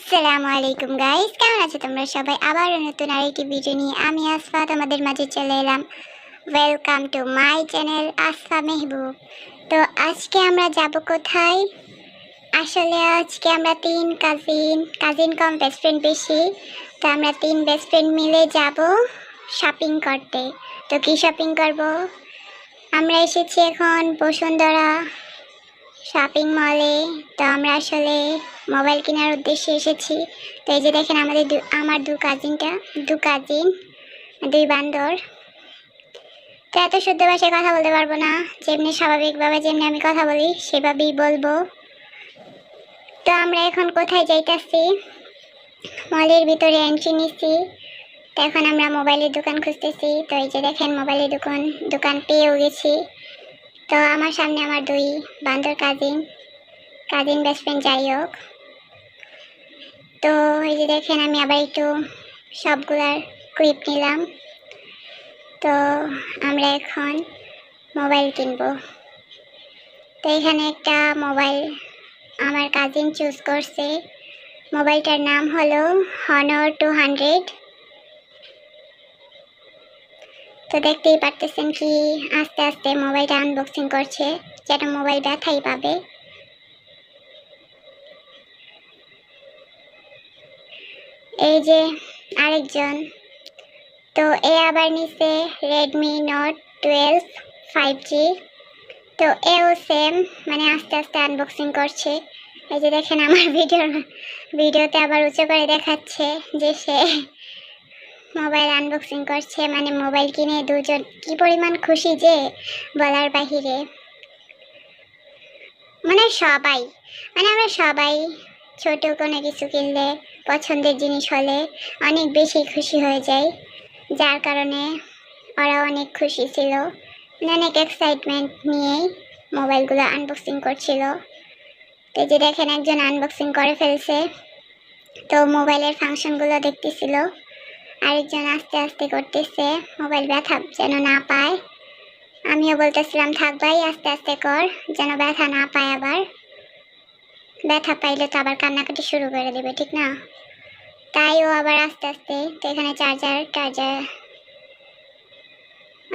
আসসালামু আলাইকুম গাইস, কেমন আছো তোমরা সবাই? আবার নতুন আরেকটি ভিডিও নিয়ে আমি আসফা তোমাদের মাঝে চলে এলাম। Welcome to my channel Asfa Mehboob. তো আজকে আমরা যাব কোথায়? আসলে আজকে আমরা তিন কাজিন কম বেস্ট ফ্রেন্ড বেশি। তো আমরা তিন বেস্ট ফ্রেন্ড মিলে যাব শপিং করতে। তো কি শপিং করব? আমরা এসেছি এখন বসুন্ধরা শপিং মলে। তো আমরা আসলে মোবাইল কেনার উদ্দেশ্যে এসেছি। তো এই যে দেখেন আমার দু কাজিন দুই বান্দর। তো এত শুদ্ধ ভাষায় কথা বলতে পারবো না, যেমনি স্বাভাবিকভাবে যেমনি আমি কথা বলি সেভাবেই বলবো। তো আমরা এখন কোথায় যাইতাছি? মলের ভিতরে এন্ট্রি নিছি। তো এখন আমরা মোবাইলের দোকান খুঁজতেছি। তো এই যে দেখেন মোবাইলের দোকান পেয়েও গেছি। তো আমার সামনে আমার দুই বান্দর কাজিন বেস্ট ফ্রেন্ড, যাই হোক। তো এই যে দেখেন আমি আবার একটু সবগুলার ক্লিপ নিলাম। তো আমরা এখন মোবাইল কিনবো। তো এখানে একটা মোবাইল আমার কাজিন চুজ করছে। মোবাইলটার নাম হলো Honor 200। তো দেখতেই পারতেছেন কি আস্তে আস্তে মোবাইলটা আনবক্সিং করছে, যেন মোবাইল ব্যথাই পাবে। এই যে আরেকজন, তো এ আবার নিছে Redmi Note 12 5G। তো এও সেম, মানে আস্তে আস্তে আনবক্সিং করছে। এই যে দেখেন আমার ভিডিওতে আবার উঁচু করে দেখাচ্ছে যে সে মোবাইল আনবক্সিং করছে। মানে মোবাইল কিনে দুজন কি পরিমাণ খুশি যে বলার বাহিরে। আমরা সবাই ছোট কোনো কিছু কিনলে, পছন্দের জিনিস হলে অনেক বেশি খুশি হয়ে যায়। যার কারণে ওরা অনেক খুশি ছিল, অনেক এক্সাইটমেন্ট নিয়েই মোবাইলগুলো আনবক্সিং করছিল। তো যে দেখেন একজন আনবক্সিং করে ফেলছে, তো মোবাইলের ফাংশনগুলো দেখতেছিল। আরেকজন আস্তে আস্তে করতেছে, মোবাইল ব্যথা যেন না পায়। আমিও বলতেছিলাম থাক ভাই আস্তে আস্তে কর, যেন ব্যথা না পায়। আবার ব্যথা পাইলে তো আবার কান্নাকাটি শুরু করে দেবে, ঠিক না? তাই ও আবার আস্তে আস্তে। তো এখানে চার্জার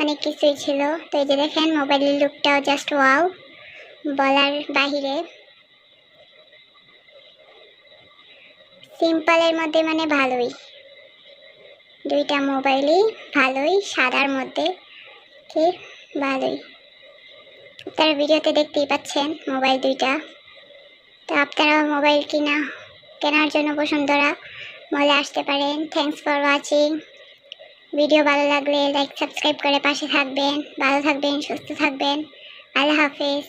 অনেক কিছুই ছিল। তো এই যে দেখেন মোবাইলের লুকটাও জাস্ট ওয়াও, বলার বাহিরে। সিম্পলের মধ্যে মানে ভালোই, দুইটা মোবাইলই ভালোই, সাদার মধ্যে কি ভালোই। আপনারা ভিডিওতে দেখতেই পাচ্ছেন মোবাইল দুইটা। তো আপনারা মোবাইল কেনার জন্য বসুন্ধরা মলে আসতে পারেন। Thanks for watching. ভিডিও ভালো লাগলে লাইক সাবস্ক্রাইব করে পাশে থাকবেন। ভালো থাকবেন, সুস্থ থাকবেন। আল্লাহ হাফেজ।